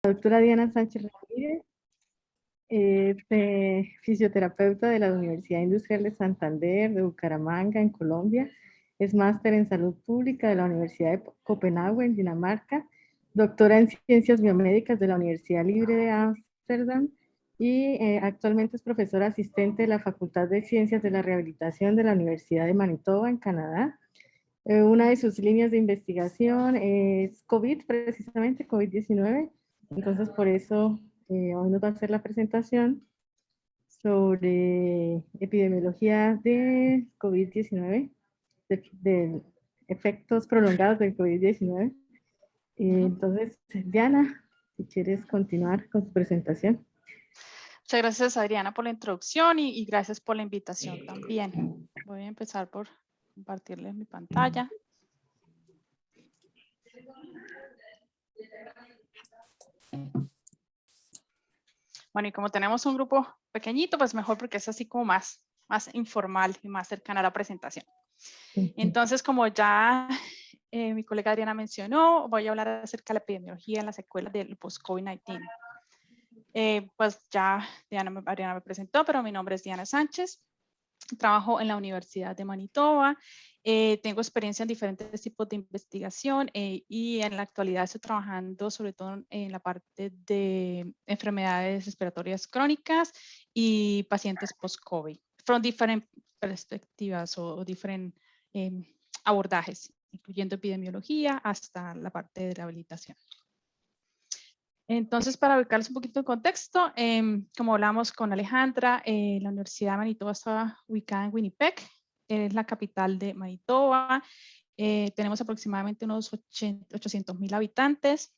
Doctora Diana Sánchez Ramírez, fisioterapeuta de la Universidad Industrial de Santander, de Bucaramanga, en Colombia. Es máster en salud pública de la Universidad de Copenhague, en Dinamarca. Doctora en ciencias biomédicas de la Universidad Libre de Ámsterdam. Y actualmente es profesora asistente de la Facultad de Ciencias de la Rehabilitación de la Universidad de Manitoba, en Canadá. Una de sus líneas de investigación es COVID, precisamente COVID-19. Entonces, por eso hoy nos va a hacer la presentación sobre epidemiología de COVID-19, de efectos prolongados del COVID-19. Entonces, Diana, si quieres continuar con tu presentación. Muchas gracias, Adriana, por la introducción y gracias por la invitación también. Voy a empezar por compartirles mi pantalla. Bueno, y como tenemos un grupo pequeñito, pues mejor porque es así como más informal y más cercana a la presentación. Entonces, como ya mi colega Adriana mencionó, voy a hablar acerca de la epidemiología en las secuelas del post-COVID-19. Pues ya Adriana me presentó, pero mi nombre es Diana Sánchez. Trabajo en la Universidad de Manitoba. Tengo experiencia en diferentes tipos de investigación y en la actualidad estoy trabajando sobre todo en la parte de enfermedades respiratorias crónicas y pacientes post-COVID, from diferentes perspectivas o diferentes abordajes, incluyendo epidemiología hasta la parte de rehabilitación. Entonces, para ubicarles un poquito en contexto, como hablamos con Alejandra, la Universidad de Manitoba está ubicada en Winnipeg, es la capital de Manitoba. Tenemos aproximadamente unos 800,000 habitantes.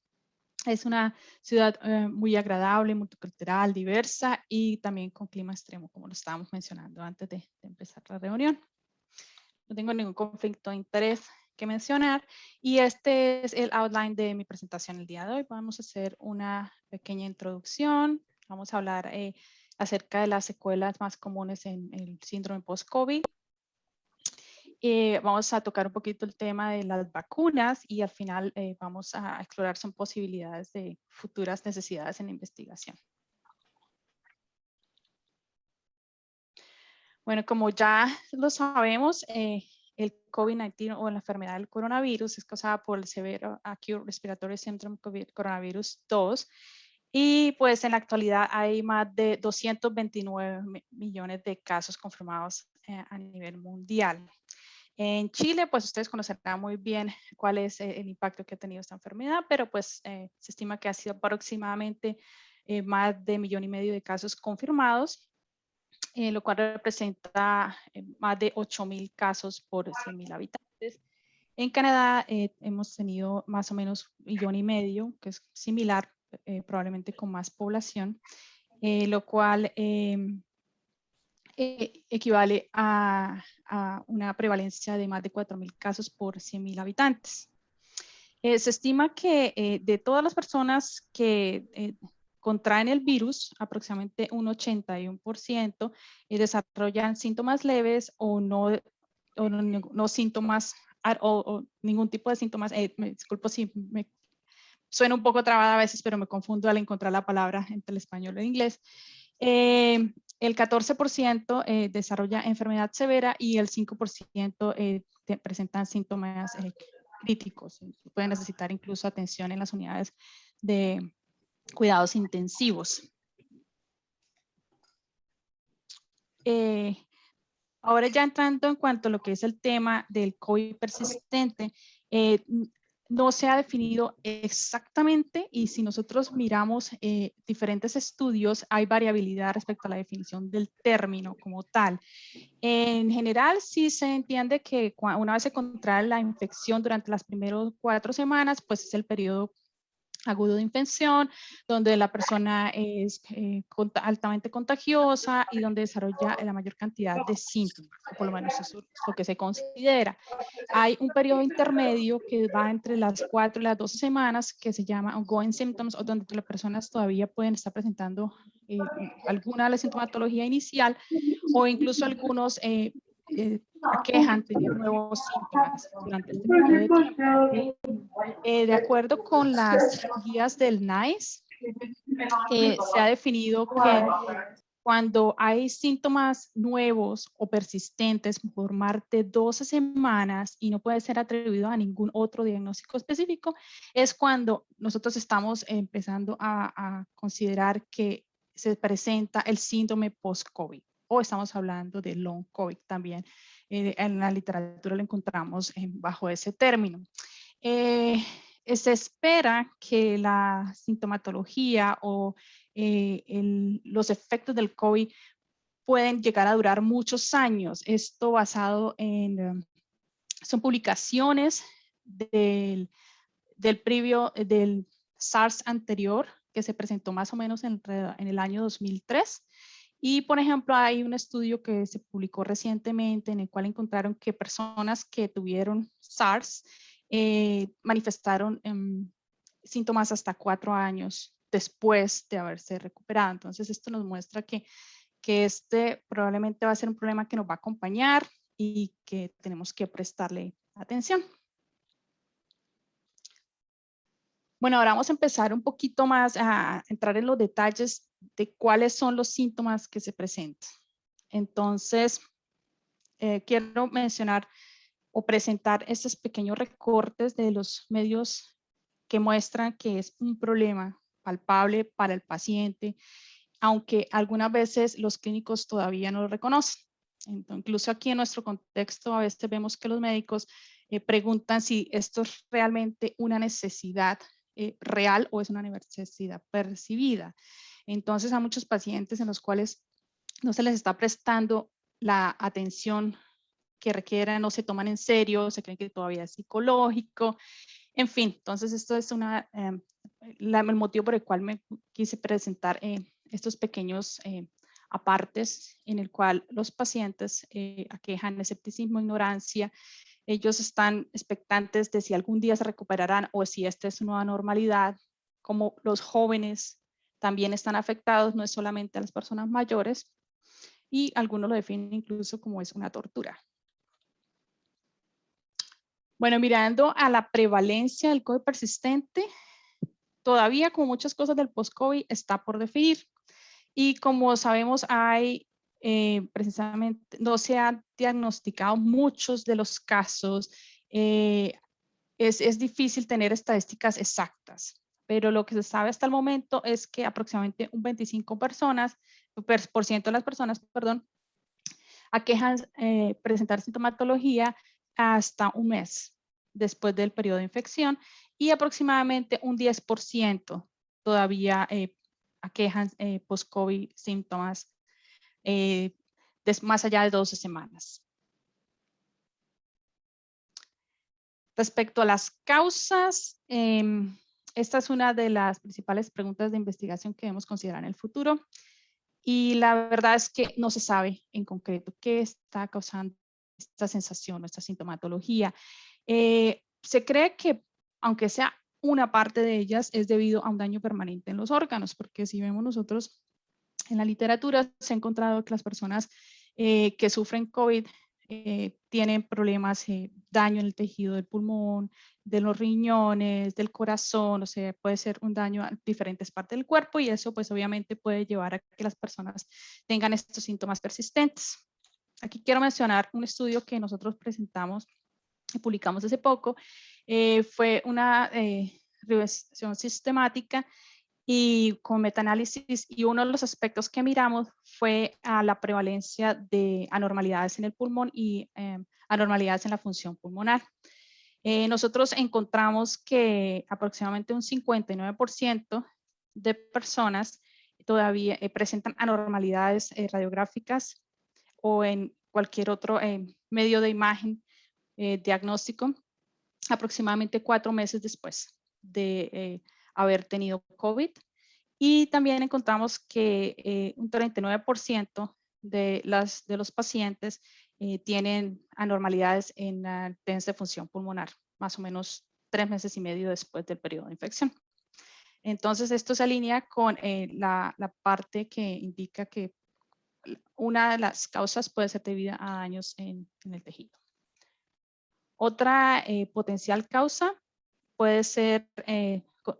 Es una ciudad muy agradable, multicultural, diversa y también con clima extremo, como lo estábamos mencionando antes de empezar la reunión. No tengo ningún conflicto de interés que mencionar y este es el outline de mi presentación el día de hoy. Vamos a hacer una pequeña introducción. Vamos a hablar acerca de las secuelas más comunes en el síndrome post-COVID. Vamos a tocar un poquito el tema de las vacunas y al final vamos a explorar son posibilidades de futuras necesidades en la investigación. Bueno, como ya lo sabemos, el COVID-19 o la enfermedad del coronavirus es causada por el severo acute respiratory syndrome coronavirus 2 y pues en la actualidad hay más de 229 millones de casos confirmados a nivel mundial. En Chile, pues ustedes conocerán muy bien cuál es el impacto que ha tenido esta enfermedad, pero pues se estima que ha sido aproximadamente más de 1,5 millones de casos confirmados, lo cual representa más de 8,000 casos por 100,000 habitantes. En Canadá hemos tenido más o menos 1,5 millones, que es similar, probablemente con más población, lo cual equivale a una prevalencia de más de 4,000 casos por 100,000 habitantes. Se estima que de todas las personas que contraen el virus, aproximadamente un 81% desarrollan síntomas leves o no síntomas o ningún tipo de síntomas. Me disculpo si me suena un poco trabada a veces, pero me confundo al encontrar la palabra entre el español y el inglés. El 14% desarrolla enfermedad severa y el 5% presentan síntomas críticos. Pueden necesitar incluso atención en las unidades de cuidados intensivos. Ahora ya entrando en cuanto a lo que es el tema del COVID persistente, no se ha definido exactamente y si nosotros miramos diferentes estudios, hay variabilidad respecto a la definición del término como tal. En general, sí se entiende que una vez se contrae la infección durante las primeras 4 semanas, pues es el periodo agudo de infección, donde la persona es altamente contagiosa y donde desarrolla la mayor cantidad de síntomas, o por lo menos eso es lo que se considera. Hay un periodo intermedio que va entre las 4 y las 12 semanas que se llama ongoing symptoms, o donde las personas todavía pueden estar presentando alguna de la sintomatología inicial o incluso algunos aquejan tener nuevos síntomas durante este periodo de tiempo. De acuerdo con las guías del NICE, se ha definido que cuando hay síntomas nuevos o persistentes por más de 12 semanas y no puede ser atribuido a ningún otro diagnóstico específico, es cuando nosotros estamos empezando a considerar que se presenta el síndrome post-COVID, o estamos hablando de long COVID también. En la literatura lo encontramos bajo ese término. Se espera que la sintomatología o los efectos del COVID pueden llegar a durar muchos años. Esto basado en, son publicaciones del SARS anterior, que se presentó más o menos en el año 2003. Y, por ejemplo, hay un estudio que se publicó recientemente en el cual encontraron que personas que tuvieron SARS manifestaron síntomas hasta 4 años después de haberse recuperado. Entonces, esto nos muestra que este probablemente va a ser un problema que nos va a acompañar y que tenemos que prestarle atención. Bueno, ahora vamos a empezar un poquito más a entrar en los detalles de cuáles son los síntomas que se presentan. Entonces, quiero mencionar o presentar estos pequeños recortes de los medios que muestran que es un problema palpable para el paciente, aunque algunas veces los clínicos todavía no lo reconocen. Entonces, incluso aquí en nuestro contexto a veces vemos que los médicos preguntan si esto es realmente una necesidad real o es una necesidad percibida. Entonces, hay muchos pacientes en los cuales no se les está prestando la atención que requieran, no se toman en serio, se creen que todavía es psicológico. En fin, entonces esto es el motivo por el cual me quise presentar estos pequeños apartes en el cual los pacientes aquejan escepticismo, ignorancia. Ellos están expectantes de si algún día se recuperarán o si esta es una nueva normalidad. Como los jóvenes también están afectados, no es solamente a las personas mayores, y algunos lo definen incluso como es una tortura. Bueno, mirando a la prevalencia del COVID persistente, todavía como muchas cosas del post-COVID está por definir. Y como sabemos, precisamente no se han diagnosticado muchos de los casos. Es difícil tener estadísticas exactas, pero lo que se sabe hasta el momento es que aproximadamente un 25% de las personas, perdón, aquejan presentar sintomatología hasta un mes después del periodo de infección y aproximadamente un 10% todavía aquejan post-COVID síntomas más allá de 12 semanas. Respecto a las causas, esta es una de las principales preguntas de investigación que debemos considerar en el futuro. Y la verdad es que no se sabe en concreto qué está causando esta sensación o esta sintomatología. Se cree que, aunque sea una parte de ellas, es debido a un daño permanente en los órganos, porque si vemos nosotros en la literatura, se ha encontrado que las personas que sufren COVID tienen problemas, daño en el tejido del pulmón, de los riñones, del corazón, o sea, puede ser un daño a diferentes partes del cuerpo y eso pues obviamente puede llevar a que las personas tengan estos síntomas persistentes. Aquí quiero mencionar un estudio que nosotros presentamos y publicamos hace poco. Fue una revisión sistemática y con metaanálisis, y uno de los aspectos que miramos fue a la prevalencia de anormalidades en el pulmón y anormalidades en la función pulmonar. Nosotros encontramos que aproximadamente un 59% de personas todavía presentan anormalidades radiográficas o en cualquier otro medio de imagen diagnóstico aproximadamente 4 meses después de haber tenido COVID. Y también encontramos que un 39% de los pacientes tienen anormalidades en la de función pulmonar, más o menos 3 meses y medio después del periodo de infección. Entonces, esto se alinea con la parte que indica que una de las causas puede ser debida a daños en el tejido. Otra potencial causa puede ser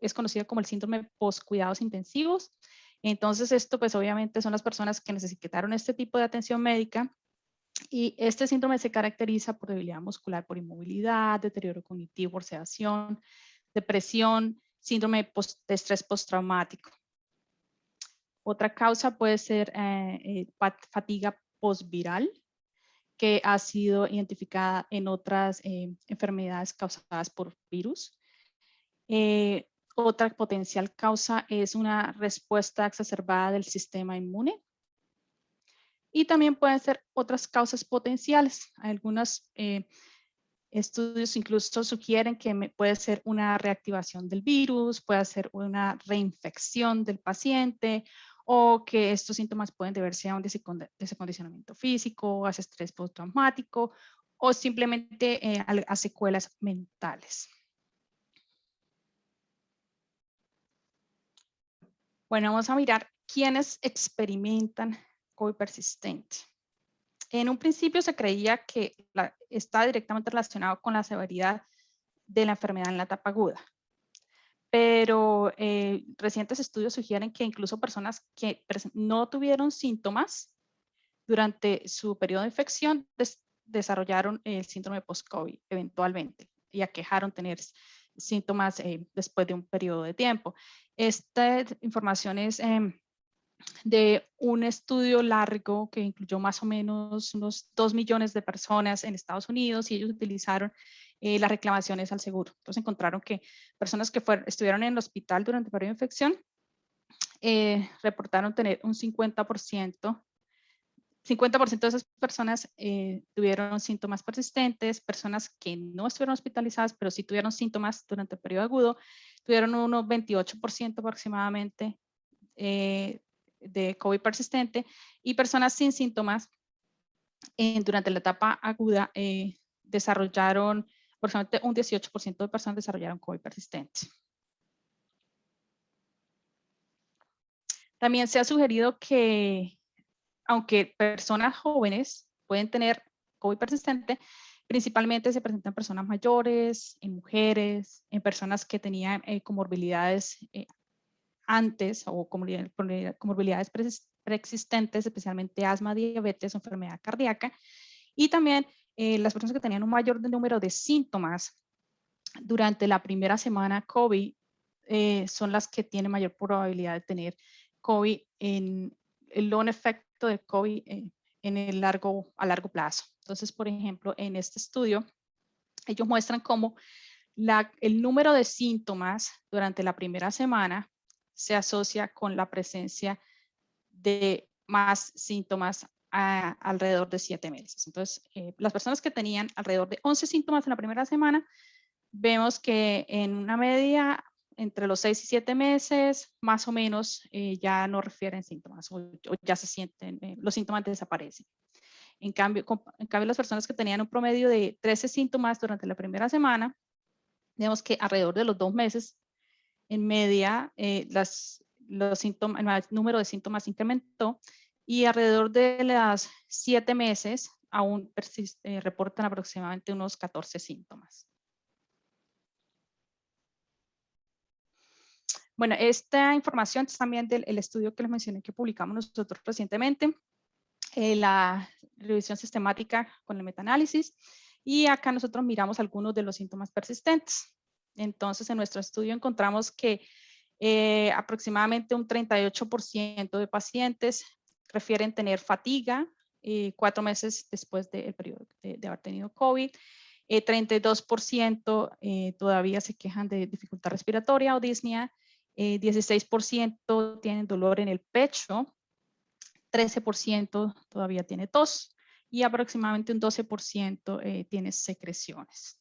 es conocido como el síndrome post-cuidados intensivos. Entonces, esto pues obviamente son las personas que necesitaron este tipo de atención médica, y este síndrome se caracteriza por debilidad muscular, por inmovilidad, deterioro cognitivo, por sedación, depresión, síndrome de estrés postraumático. Otra causa puede ser fatiga postviral, que ha sido identificada en otras enfermedades causadas por virus. Otra potencial causa es una respuesta exacerbada del sistema inmune. Y también pueden ser otras causas potenciales. Algunos estudios incluso sugieren que puede ser una reactivación del virus, puede ser una reinfección del paciente, o que estos síntomas pueden deberse a un desacondicionamiento físico, a estrés postraumático, o simplemente a secuelas mentales. Bueno, vamos a mirar quiénes experimentan COVID persistente. En un principio se creía que está directamente relacionado con la severidad de la enfermedad en la etapa aguda. Pero recientes estudios sugieren que incluso personas que no tuvieron síntomas durante su periodo de infección desarrollaron el síndrome post-COVID eventualmente y aquejaron tener síntomas después de un periodo de tiempo. Esta información es de un estudio largo que incluyó más o menos unos 2 millones de personas en Estados Unidos, y ellos utilizaron las reclamaciones al seguro. Entonces encontraron que personas que estuvieron en el hospital durante el periodo de infección reportaron tener un 50% de esas personas tuvieron síntomas persistentes. Personas que no estuvieron hospitalizadas, pero sí tuvieron síntomas durante el periodo agudo, tuvieron unos 28% aproximadamente de COVID persistente, y personas sin síntomas durante la etapa aguda desarrollaron aproximadamente un 18% de personas desarrollaron COVID persistente. También se ha sugerido que aunque personas jóvenes pueden tener COVID persistente, principalmente se presentan en personas mayores, en mujeres, en personas que tenían comorbilidades antes, o comorbilidades preexistentes, especialmente asma, diabetes o enfermedad cardíaca, y también las personas que tenían un mayor número de síntomas durante la primera semana COVID son las que tienen mayor probabilidad de tener COVID, en el long efecto de COVID a largo plazo. Entonces, por ejemplo, en este estudio, ellos muestran cómo el número de síntomas durante la primera semana se asocia con la presencia de más síntomas alrededor de 7 meses. Entonces, las personas que tenían alrededor de 11 síntomas en la primera semana, vemos que en una media entre los 6 y 7 meses, más o menos, ya no refieren síntomas, o ya se sienten, los síntomas desaparecen. En cambio, las personas que tenían un promedio de 13 síntomas durante la primera semana, vemos que alrededor de los 2 meses, en media, el número de síntomas incrementó, y alrededor de los 7 meses aún reportan aproximadamente unos 14 síntomas. Bueno, esta información es también del estudio que les mencioné que publicamos nosotros recientemente, la revisión sistemática con el metaanálisis, y acá nosotros miramos algunos de los síntomas persistentes. Entonces, en nuestro estudio encontramos que aproximadamente un 38% de pacientes refieren tener fatiga 4 meses después del periodo de haber tenido COVID. 32% todavía se quejan de dificultad respiratoria o disnea. 16% tienen dolor en el pecho. 13% todavía tiene tos, y aproximadamente un 12% tiene secreciones.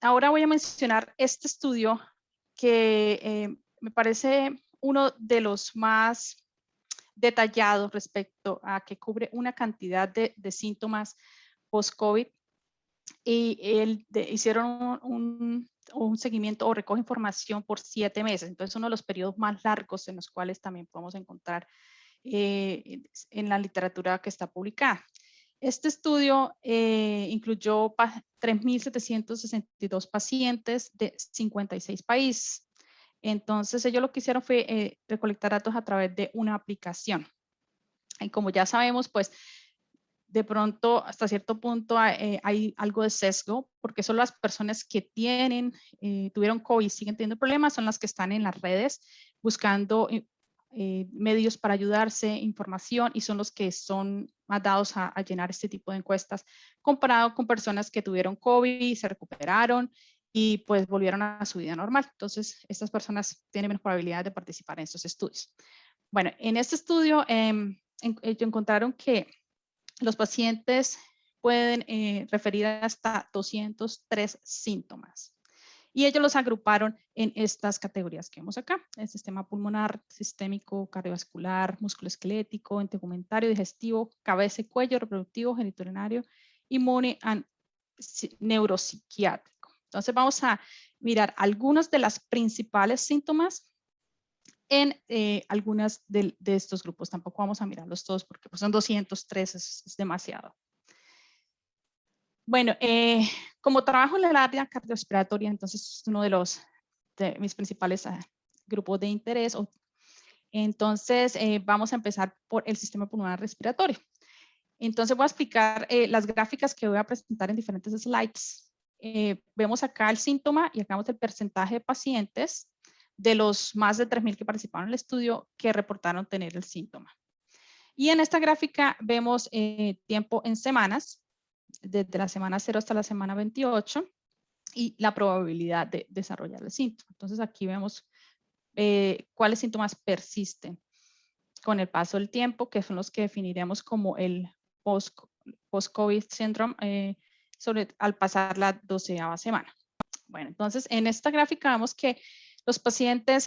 Ahora voy a mencionar este estudio que me parece uno de los más detallados respecto a que cubre una cantidad de síntomas post-COVID, y hicieron un seguimiento o recoge información por 7 meses. Entonces, uno de los periodos más largos en los cuales también podemos encontrar en la literatura que está publicada. Este estudio incluyó 3.762 pacientes de 56 países. Entonces, ellos lo que hicieron fue recolectar datos a través de una aplicación. Y como ya sabemos, pues, de pronto, hasta cierto punto, hay algo de sesgo, porque son las personas que tuvieron COVID y siguen teniendo problemas, son las que están en las redes buscando medios para ayudarse, información, y son los que son más dados a llenar este tipo de encuestas, comparado con personas que tuvieron COVID y se recuperaron y pues volvieron a su vida normal. Entonces, estas personas tienen menos probabilidad de participar en estos estudios. Bueno, en este estudio ellos encontraron que los pacientes pueden referir hasta 203 síntomas. Y ellos los agruparon en estas categorías que vemos acá: el sistema pulmonar, sistémico, cardiovascular, musculoesquelético, integumentario, digestivo, cabeza y cuello, reproductivo, genitourinario, inmune y neuropsiquiátrico. Entonces vamos a mirar algunos de los principales síntomas en algunas de estos grupos. Tampoco vamos a mirarlos todos porque pues, son 203, es demasiado. Bueno, como trabajo en el área cardiorrespiratoria, entonces es uno de mis principales grupos de interés. Entonces, vamos a empezar por el sistema pulmonar respiratorio. Entonces, voy a explicar las gráficas que voy a presentar en diferentes slides. Vemos acá el síntoma y acá vemos el porcentaje de pacientes de los más de 3.000 que participaron en el estudio que reportaron tener el síntoma. Y en esta gráfica vemos tiempo en semanas, desde la semana 0 hasta la semana 28, y la probabilidad de desarrollar el síntoma. Entonces aquí vemos cuáles síntomas persisten con el paso del tiempo, que son los que definiremos como el post-COVID syndrome al pasar la 12ª semana. Bueno, entonces en esta gráfica vemos que los pacientes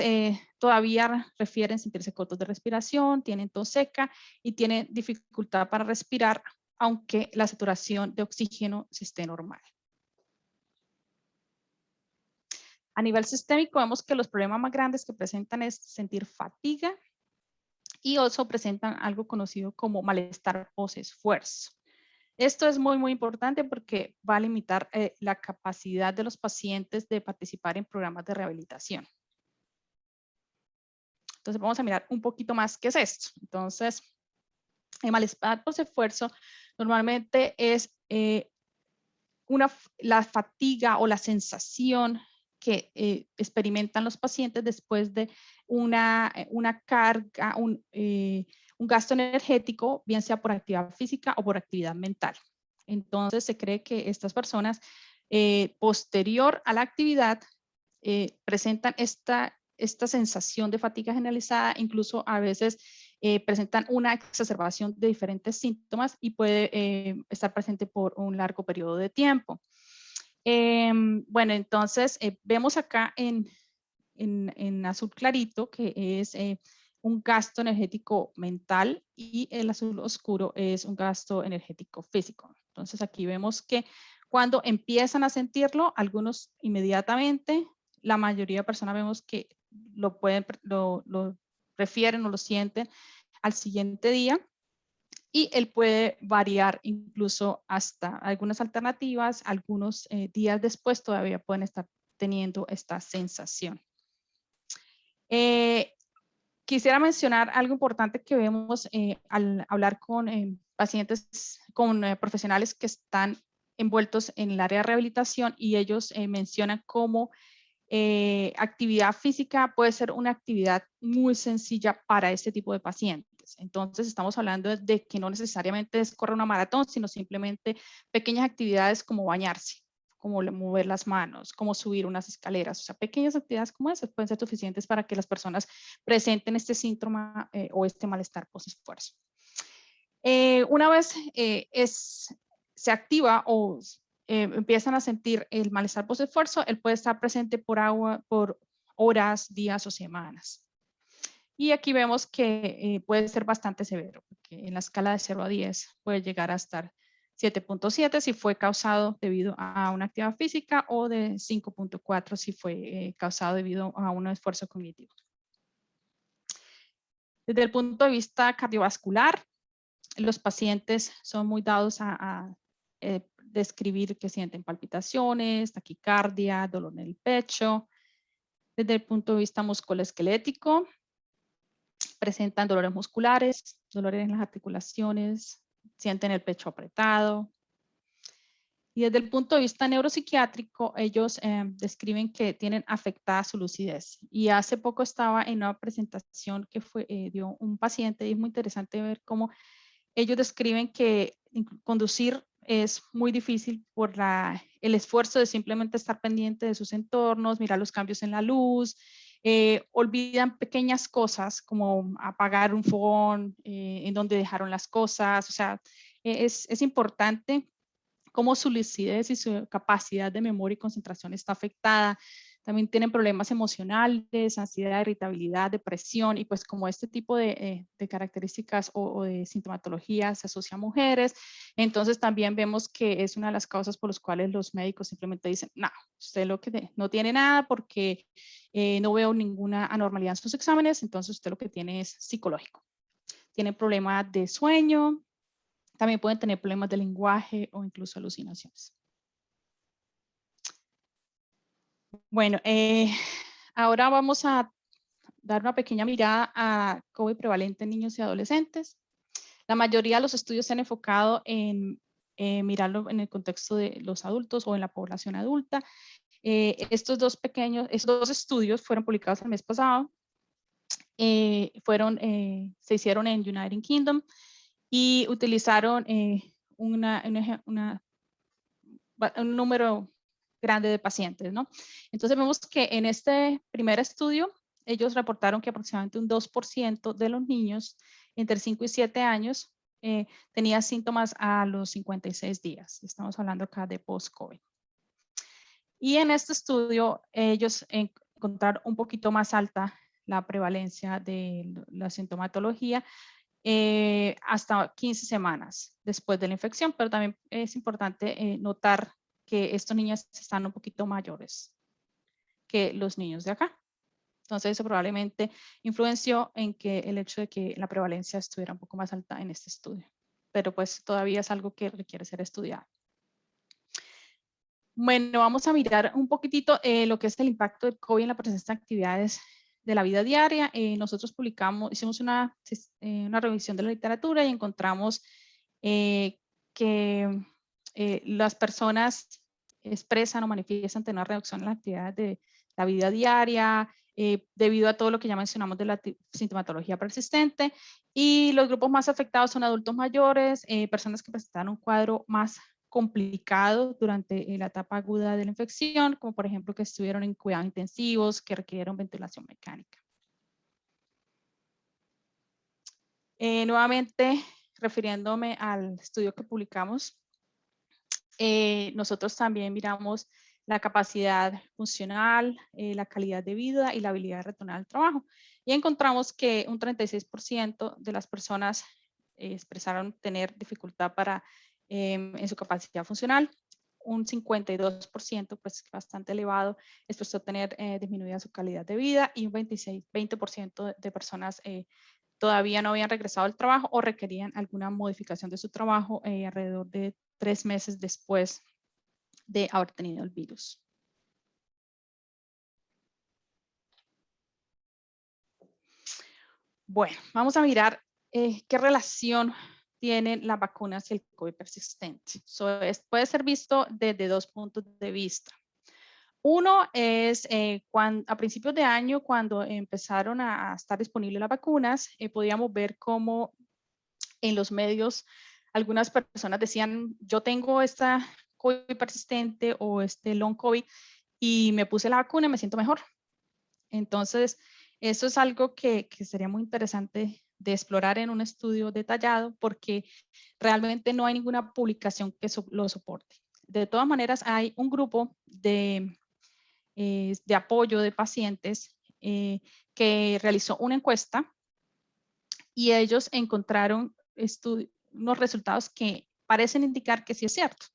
todavía refieren sentirse cortos de respiración, tienen tos seca y tienen dificultad para respirar, aunque la saturación de oxígeno esté normal. A nivel sistémico vemos que los problemas más grandes que presentan es sentir fatiga y also presentan algo conocido como malestar post-esfuerzo. Esto es muy, muy importante porque va a limitar la capacidad de los pacientes de participar en programas de rehabilitación. Entonces vamos a mirar un poquito más qué es esto. Entonces, el malestar post-esfuerzo normalmente es la fatiga o la sensación que experimentan los pacientes después de una carga, un gasto energético, bien sea por actividad física o por actividad mental. Entonces se cree que estas personas posterior a la actividad presentan esta sensación de fatiga generalizada, incluso a veces presentan una exacerbación de diferentes síntomas y puede estar presente por un largo periodo de tiempo. Bueno, entonces vemos acá en azul clarito que es un gasto energético mental y el azul oscuro es un gasto energético físico. Entonces aquí vemos que cuando empiezan a sentirlo, algunos inmediatamente, la mayoría de personas vemos que lo refieren o lo sienten al siguiente día, y él puede variar incluso hasta algunas alternativas, algunos días después todavía pueden estar teniendo esta sensación. Quisiera mencionar algo importante que vemos al hablar con pacientes, con profesionales que están envueltos en el área de rehabilitación, y ellos mencionan cómo actividad física puede ser una actividad muy sencilla para este tipo de pacientes. Entonces estamos hablando de que no necesariamente es correr una maratón, sino simplemente pequeñas actividades como bañarse, como mover las manos, como subir unas escaleras. O sea, pequeñas actividades como esas pueden ser suficientes para que las personas presenten este síntoma o este malestar post-esfuerzo. Una vez se activa o empiezan a sentir el malestar post-esfuerzo, él puede estar presente por horas, días o semanas. Y aquí vemos que puede ser bastante severo, porque en la escala de 0 a 10 puede llegar a estar 7.7 si fue causado debido a una actividad física, o de 5.4 si fue causado debido a un esfuerzo cognitivo. Desde el punto de vista cardiovascular, los pacientes son muy dados a describir que sienten palpitaciones, taquicardia, dolor en el pecho. Desde el punto de vista musculoesquelético, presentan dolores musculares, dolores en las articulaciones, sienten el pecho apretado. Y desde el punto de vista neuropsiquiátrico, ellos describen que tienen afectada su lucidez. Y hace poco estaba en una presentación que dio un paciente y es muy interesante ver cómo ellos describen que conducir es muy difícil por el esfuerzo de simplemente estar pendiente de sus entornos, mirar los cambios en la luz, olvidan pequeñas cosas como apagar un fogón, en donde dejaron las cosas. O sea, es importante cómo su lucidez y su capacidad de memoria y concentración está afectada. También tienen problemas emocionales, ansiedad, irritabilidad, depresión, y pues como este tipo de características o de sintomatología se asocia a mujeres, entonces también vemos que es una de las causas por las cuales los médicos simplemente dicen, no, usted no tiene nada porque no veo ninguna anormalidad en sus exámenes, entonces usted lo que tiene es psicológico. Tiene problemas de sueño, también pueden tener problemas de lenguaje o incluso alucinaciones. Bueno, ahora vamos a dar una pequeña mirada a COVID prevalente en niños y adolescentes. La mayoría de los estudios se han enfocado en mirarlo en el contexto de los adultos o en la población adulta. Estos dos estudios fueron publicados el mes pasado. Se hicieron en United Kingdom y utilizaron un número grande de pacientes, ¿no? Entonces vemos que en este primer estudio, ellos reportaron que aproximadamente un 2% de los niños entre 5 y 7 años tenía síntomas a los 56 días. Estamos hablando acá de post-COVID. Y en este estudio, ellos encontraron un poquito más alta la prevalencia de la sintomatología hasta 15 semanas después de la infección, pero también es importante notar que estos niños están un poquito mayores que los niños de acá. Entonces eso probablemente influenció en que el hecho de que la prevalencia estuviera un poco más alta en este estudio, pero pues todavía es algo que requiere ser estudiado. Bueno, vamos a mirar un poquitito lo que es el impacto del COVID en la presencia de actividades de la vida diaria. Nosotros hicimos una revisión de la literatura y encontramos que las personas expresan o manifiestan tener una reducción en las actividades de la vida diaria debido a todo lo que ya mencionamos de la sintomatología persistente, y los grupos más afectados son adultos mayores, personas que presentaron un cuadro más complicado durante la etapa aguda de la infección, como por ejemplo que estuvieron en cuidados intensivos, que requirieron ventilación mecánica. Nuevamente, refiriéndome al estudio que publicamos, nosotros también miramos la capacidad funcional, la calidad de vida y la habilidad de retornar al trabajo. Y encontramos que un 36% de las personas expresaron tener dificultad en su capacidad funcional. Un 52%, pues bastante elevado, expresó tener disminuida su calidad de vida, y un 20% de personas todavía no habían regresado al trabajo o requerían alguna modificación de su trabajo alrededor de 3 meses después de haber tenido el virus. Bueno, vamos a mirar qué relación tienen las vacunas y el COVID persistente. Puede ser visto desde dos puntos de vista. Uno es a principios de año, cuando empezaron a estar disponibles las vacunas, podíamos ver cómo en los medios algunas personas decían, yo tengo esta COVID persistente o este long COVID y me puse la vacuna y me siento mejor. Entonces, eso es algo que sería muy interesante de explorar en un estudio detallado, porque realmente no hay ninguna publicación que lo soporte. De todas maneras, hay un grupo de apoyo de pacientes que realizó una encuesta, y ellos encontraron unos resultados que parecen indicar que sí es cierto,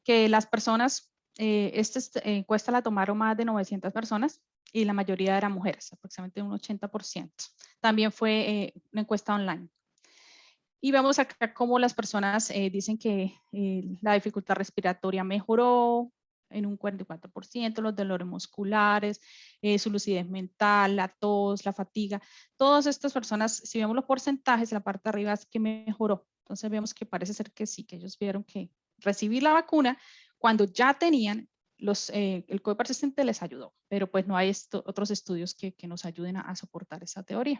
que las personas, esta encuesta la tomaron más de 900 personas y la mayoría eran mujeres, aproximadamente un 80%. También fue una encuesta online. Y vemos acá cómo las personas dicen que la dificultad respiratoria mejoró en un 44%, los dolores musculares, su lucidez mental, la tos, la fatiga. Todas estas personas, si vemos los porcentajes, en la parte de arriba es que mejoró. Entonces vemos que parece ser que sí, que ellos vieron que recibir la vacuna cuando ya tenían el COVID persistente les ayudó, pero pues no hay otros estudios que nos ayuden a soportar esa teoría.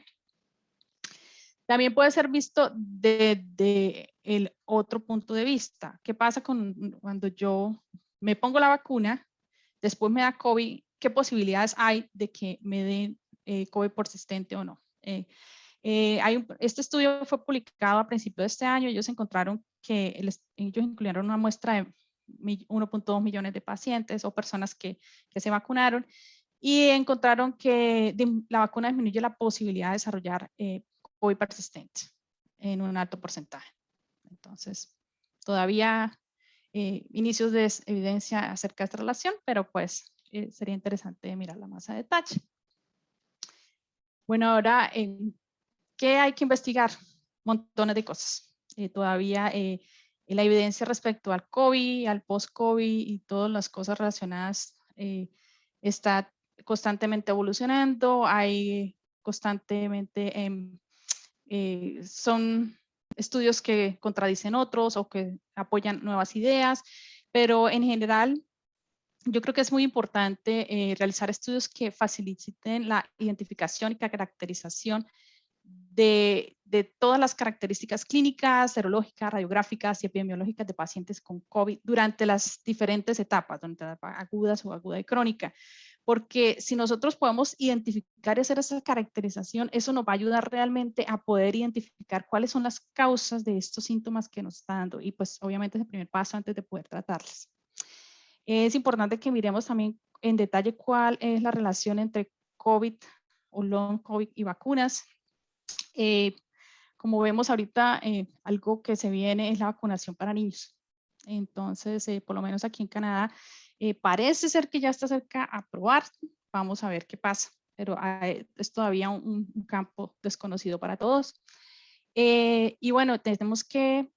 También puede ser visto desde el otro punto de vista. ¿Qué pasa cuando yo me pongo la vacuna, después me da COVID? ¿Qué posibilidades hay de que me den COVID persistente o no? Este estudio fue publicado a principios de este año. Ellos encontraron que ellos incluyeron una muestra de 1.2 millones de pacientes o personas que se vacunaron y encontraron que la vacuna disminuye la posibilidad de desarrollar COVID persistente en un alto porcentaje. Entonces, todavía inicios de evidencia acerca de esta relación, pero pues sería interesante mirarla más a detalle. Bueno, ahora, ¿qué hay que investigar? Montones de cosas. Todavía la evidencia respecto al COVID, al post-COVID y todas las cosas relacionadas está constantemente evolucionando. Hay constantemente, son estudios que contradicen otros o que apoyan nuevas ideas, pero en general yo creo que es muy importante realizar estudios que faciliten la identificación y caracterización de todas las características clínicas, serológicas, radiográficas y epidemiológicas de pacientes con COVID durante las diferentes etapas, durante la etapa aguda, subaguda y crónica. Porque si nosotros podemos identificar y hacer esa caracterización, eso nos va a ayudar realmente a poder identificar cuáles son las causas de estos síntomas que nos está dando. Y pues obviamente es el primer paso antes de poder tratarlas. Es importante que miremos también en detalle cuál es la relación entre COVID o long COVID y vacunas. Como vemos ahorita, algo que se viene es la vacunación para niños. Entonces, por lo menos aquí en Canadá, parece ser que ya está cerca a aprobar. Vamos a ver qué pasa, pero es todavía un campo desconocido para todos. Y bueno, tenemos que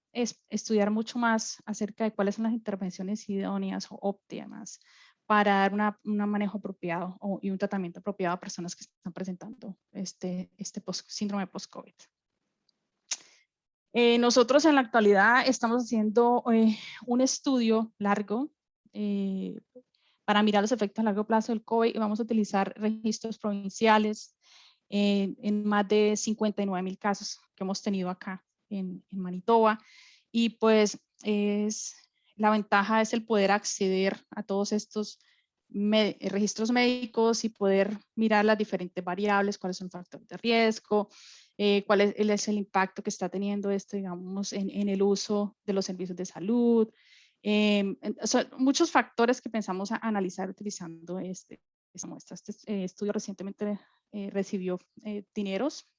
estudiar mucho más acerca de cuáles son las intervenciones idóneas o óptimas para dar un manejo apropiado y un tratamiento apropiado a personas que están presentando este síndrome post-COVID. Nosotros en la actualidad estamos haciendo un estudio largo para mirar los efectos a largo plazo del COVID y vamos a utilizar registros provinciales en más de 59,000 casos que hemos tenido acá en Manitoba. Y pues la ventaja es el poder acceder a todos estos registros médicos y poder mirar las diferentes variables, cuáles son los factores de riesgo, cuál es el impacto que está teniendo esto, digamos, en el uso de los servicios de salud. Son muchos factores que pensamos analizar utilizando esta muestra. Este estudio recientemente recibió dineros,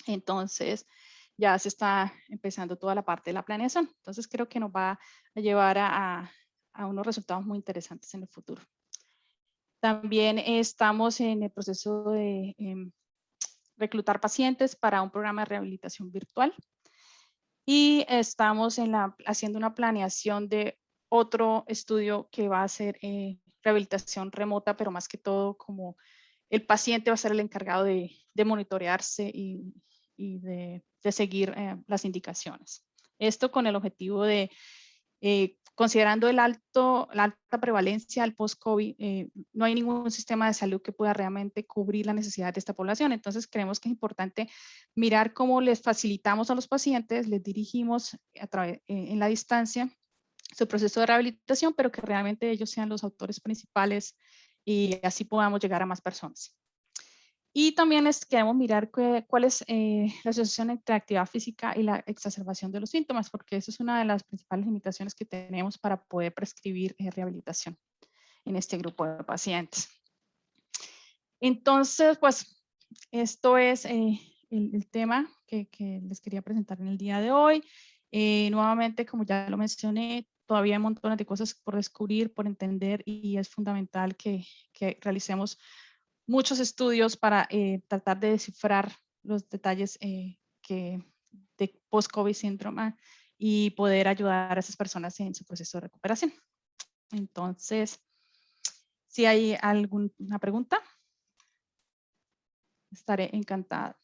entonces ya se está empezando toda la parte de la planeación. Entonces creo que nos va a llevar a unos resultados muy interesantes en el futuro. También estamos en el proceso de reclutar pacientes para un programa de rehabilitación virtual y estamos haciendo una planeación de otro estudio que va a ser rehabilitación remota, pero más que todo como el paciente va a ser el encargado de monitorearse y de seguir las indicaciones. Esto con el objetivo de, considerando la alta prevalencia del post-COVID, no hay ningún sistema de salud que pueda realmente cubrir la necesidad de esta población. Entonces creemos que es importante mirar cómo les facilitamos a los pacientes, les dirigimos en la distancia su proceso de rehabilitación, pero que realmente ellos sean los autores principales y así podamos llegar a más personas. Y también queremos mirar cuál es la asociación entre actividad física y la exacerbación de los síntomas, porque eso es una de las principales limitaciones que tenemos para poder prescribir rehabilitación en este grupo de pacientes. Entonces, pues, esto es el tema que les quería presentar en el día de hoy. Nuevamente, como ya lo mencioné, todavía hay montones de cosas por descubrir, por entender, y es fundamental que realicemos muchos estudios para tratar de descifrar los detalles de post-COVID síndrome y poder ayudar a esas personas en su proceso de recuperación. Entonces, si hay alguna pregunta, estaré encantada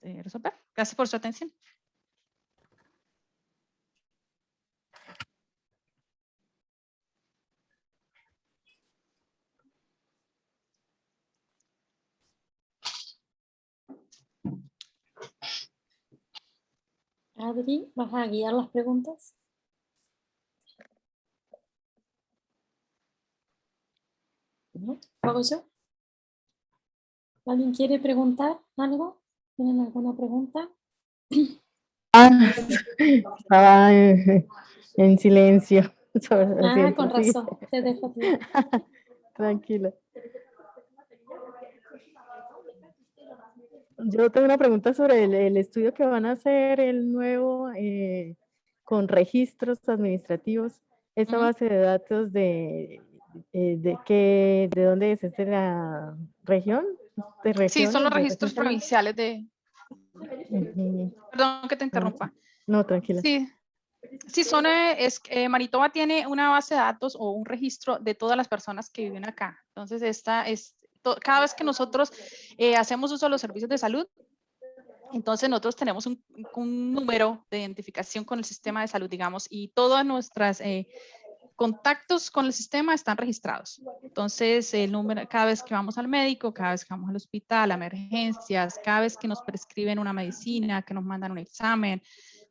de resolver. Gracias por su atención. Adri, ¿vas a guiar las preguntas? ¿No? ¿Lo hago yo? ¿Alguien quiere preguntar algo? ¿Tienen alguna pregunta? Estaba en silencio. Ah, con Sí. razón. Te dejo. Tranquila. Yo tengo una pregunta sobre el estudio que van a hacer, el nuevo, con registros administrativos. Esa base de datos de dónde es, ¿es de la región? ¿De Sí, son regiones? los ¿De registros región también? provinciales de... Perdón que te interrumpa. No, tranquila. Sí, sí son, Manitoba tiene una base de datos o un registro de todas las personas que viven acá. Entonces, cada vez que nosotros hacemos uso de los servicios de salud, entonces nosotros tenemos un número de identificación con el sistema de salud, digamos, y todas nuestras contactos con el sistema están registrados. Entonces, el número, cada vez que vamos al médico, cada vez que vamos al hospital, a emergencias, cada vez que nos prescriben una medicina, que nos mandan un examen,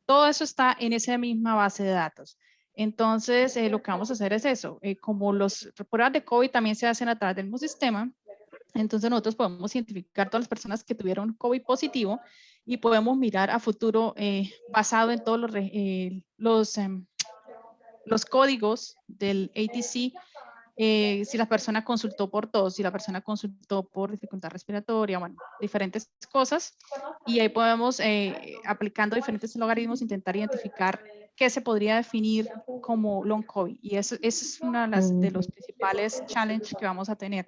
todo eso está en esa misma base de datos. Entonces, lo que vamos a hacer es eso. Como las pruebas de COVID también se hacen a través del mismo sistema, entonces nosotros podemos identificar todas las personas que tuvieron COVID positivo y podemos mirar a futuro basado en todos los códigos del ATC, si la persona consultó por tos, si la persona consultó por dificultad respiratoria, bueno, diferentes cosas. Y ahí podemos, aplicando diferentes logaritmos, intentar identificar qué se podría definir como long COVID. Y eso es una de los principales challenges que vamos a tener.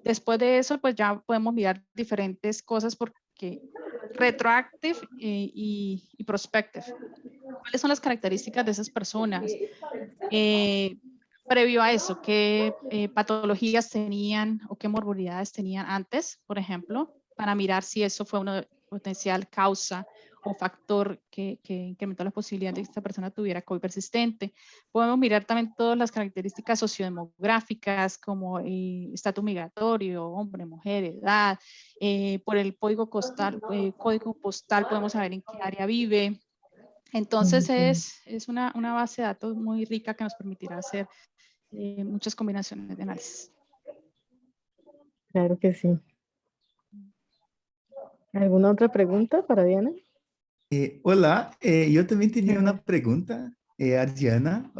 Después de eso, pues ya podemos mirar diferentes cosas porque retroactive y prospective. ¿Cuáles son las características de esas personas? Previo a eso, ¿qué patologías tenían o qué morbilidades tenían antes, por ejemplo, para mirar si eso fue una potencial causa o factor que incrementó la posibilidad de que esta persona tuviera COVID persistente? Podemos mirar también todas las características sociodemográficas como estatus migratorio, hombre, mujer, edad, por el código postal podemos saber en qué área vive. Entonces es una base de datos muy rica que nos permitirá hacer muchas combinaciones de análisis. Claro que sí. ¿Alguna otra pregunta para Diana? Hola, yo también tenía una pregunta a Diana.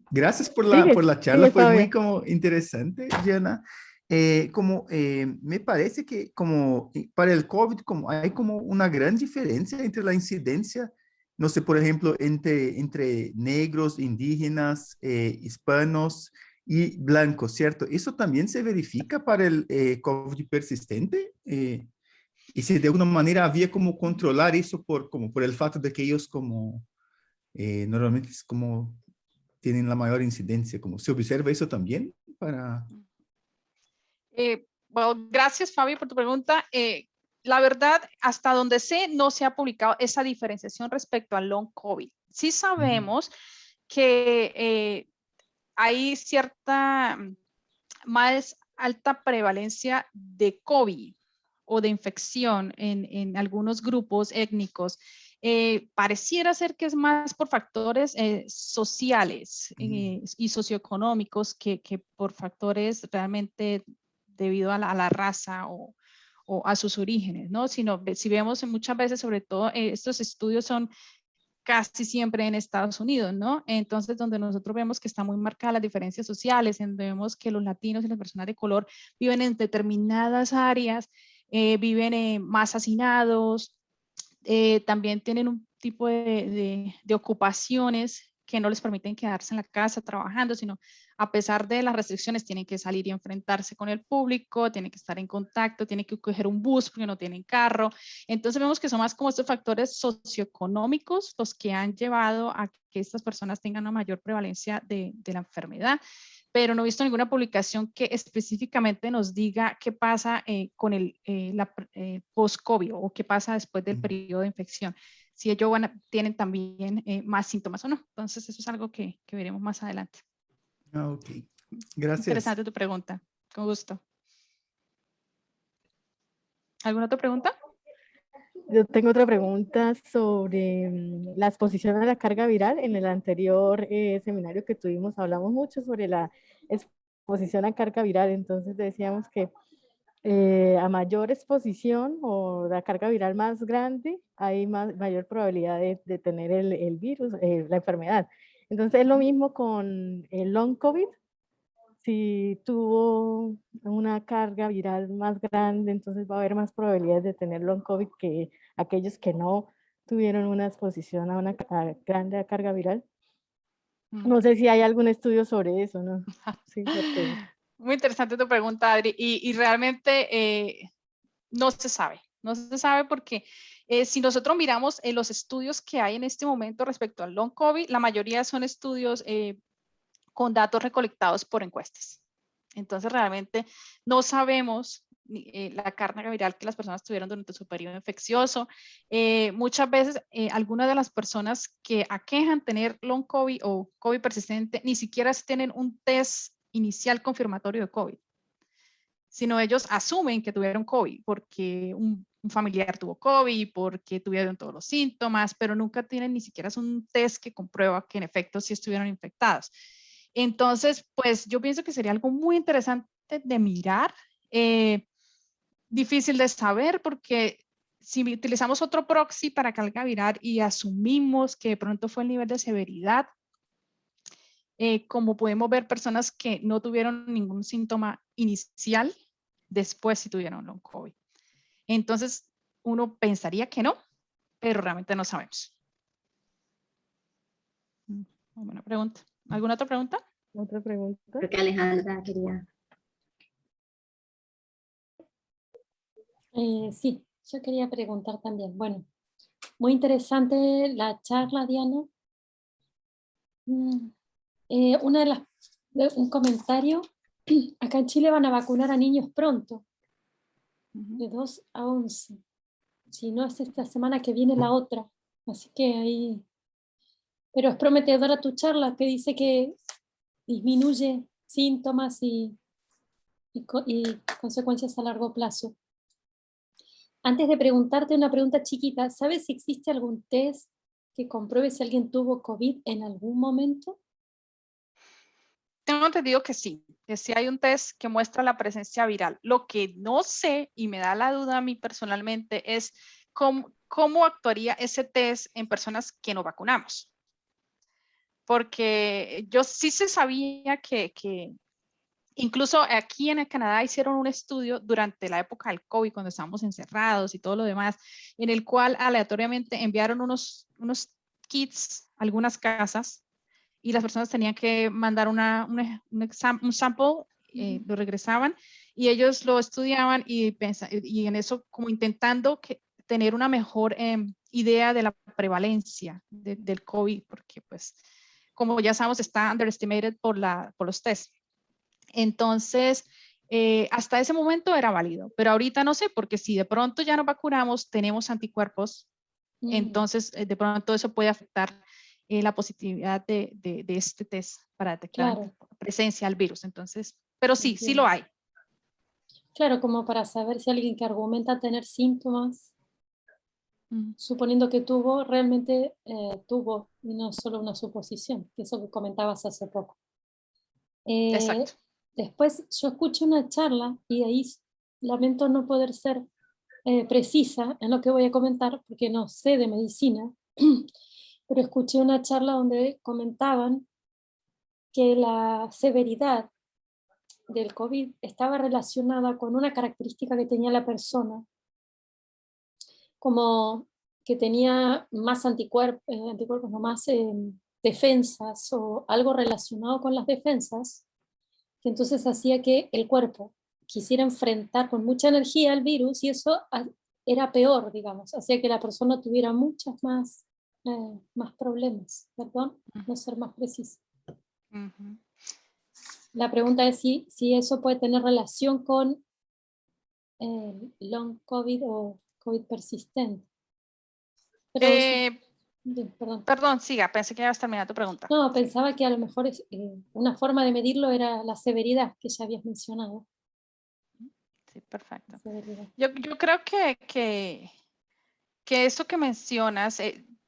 Gracias por Sigue, la charla, sigue, fue muy Fabio. como interesante, Diana. Me parece que como para el COVID como hay como una gran diferencia entre la incidencia, no sé, por ejemplo, entre negros, indígenas, hispanos y blancos, ¿cierto? ¿Eso también se verifica para el COVID persistente? Y si de alguna manera había como controlar eso como por el fato de que ellos como normalmente es como tienen la mayor incidencia, como se observa eso también para... Bueno, gracias Fabio por tu pregunta. La verdad, hasta donde sé, no se ha publicado esa diferenciación respecto al long COVID. Sí sabemos que hay cierta más alta prevalencia de COVID o de infección en algunos grupos étnicos. Pareciera ser que es más por factores sociales y socioeconómicos que por factores realmente debido a la raza o a sus orígenes, ¿no? Sino, si vemos muchas veces, sobre todo, estos estudios son casi siempre en Estados Unidos, ¿no? Entonces, donde nosotros vemos que están muy marcadas las diferencias sociales, donde vemos que los latinos y las personas de color viven en determinadas áreas, viven más hacinados, también tienen un tipo de ocupaciones que no les permiten quedarse en la casa trabajando, sino a pesar de las restricciones tienen que salir y enfrentarse con el público, tienen que estar en contacto, tienen que coger un bus porque no tienen carro. Entonces vemos que son más como estos factores socioeconómicos los que han llevado a que estas personas tengan una mayor prevalencia de la enfermedad, pero no he visto ninguna publicación que específicamente nos diga qué pasa con el post-COVID o qué pasa después del periodo de infección. Si ellos tienen también más síntomas o no. Entonces eso es algo que veremos más adelante. Ok, gracias. Interesante tu pregunta, con gusto. ¿Alguna otra pregunta? Yo tengo otra pregunta sobre la exposición a la carga viral. En el anterior seminario que tuvimos hablamos mucho sobre la exposición a carga viral. Entonces decíamos que a mayor exposición o la carga viral más grande, hay mayor probabilidad de tener el virus, la enfermedad. Entonces es lo mismo con el long COVID. Si tuvo una carga viral más grande, entonces va a haber más probabilidades de tener long COVID que aquellos que no tuvieron una exposición a una grande carga viral. No sé si hay algún estudio sobre eso, ¿no? Sí, porque... Muy interesante tu pregunta, Adri, y realmente no se sabe porque si nosotros miramos los estudios que hay en este momento respecto al long COVID, la mayoría son estudios con datos recolectados por encuestas. Entonces realmente no sabemos la carga viral que las personas tuvieron durante su periodo infeccioso. Muchas veces algunas de las personas que aquejan tener long COVID o COVID persistente ni siquiera tienen un test inicial confirmatorio de COVID, sino ellos asumen que tuvieron COVID porque un familiar tuvo COVID, porque tuvieron todos los síntomas, pero nunca tienen ni siquiera un test que comprueba que en efecto sí estuvieron infectados. Entonces, pues yo pienso que sería algo muy interesante de mirar, difícil de saber porque si utilizamos otro proxy para carga viral y asumimos que de pronto fue el nivel de severidad, como podemos ver personas que no tuvieron ningún síntoma inicial, después sí tuvieron long COVID. Entonces, uno pensaría que no, pero realmente no sabemos. Muy buena pregunta. ¿Alguna otra pregunta? Otra pregunta. Creo que Alejandra quería. Sí, yo quería preguntar también. Bueno, muy interesante la charla, Diana. Un comentario. Acá en Chile van a vacunar a niños pronto, de 2 a 11. Si no es esta semana que viene la otra. Así que ahí... Pero es prometedora tu charla que dice que disminuye síntomas y consecuencias a largo plazo. Antes de preguntarte una pregunta chiquita, ¿sabes si existe algún test que compruebe si alguien tuvo COVID en algún momento? Tengo entendido que sí hay un test que muestra la presencia viral. Lo que no sé y me da la duda a mí personalmente es cómo actuaría ese test en personas que no vacunamos. Porque yo sí se sabía que incluso aquí en el Canadá hicieron un estudio durante la época del COVID, cuando estábamos encerrados y todo lo demás, en el cual aleatoriamente enviaron unos kits a algunas casas y las personas tenían que mandar un sample, lo regresaban y ellos lo estudiaban y en eso como intentando tener una mejor idea de la prevalencia del COVID, porque pues como ya sabemos está underestimated por los tests. Entonces, hasta ese momento era válido, pero ahorita no sé, porque si de pronto ya nos vacunamos, tenemos anticuerpos, entonces de pronto eso puede afectar la positividad de este test para detectar presencia del virus. Entonces, pero sí lo hay. Claro, como para saber si alguien que argumenta tener síntomas, suponiendo que tuvo, realmente tuvo, y no solo una suposición, que eso que comentabas hace poco. Exacto. Después yo escuché una charla y ahí lamento no poder ser precisa en lo que voy a comentar porque no sé de medicina, pero escuché una charla donde comentaban que la severidad del COVID estaba relacionada con una característica que tenía la persona, como que tenía más anticuerpos, no más defensas o algo relacionado con las defensas, que entonces hacía que el cuerpo quisiera enfrentar con mucha energía al virus y eso era peor, digamos, hacía que la persona tuviera muchos más problemas, perdón, no ser más preciso. Ujú. La pregunta es si eso puede tener relación con long COVID o COVID persistente. Pero, perdón. Perdón, siga, pensé que ibas a terminar tu pregunta. No, pensaba que a lo mejor una forma de medirlo era la severidad que ya habías mencionado. Sí, perfecto. Severidad. Yo creo que eso que mencionas,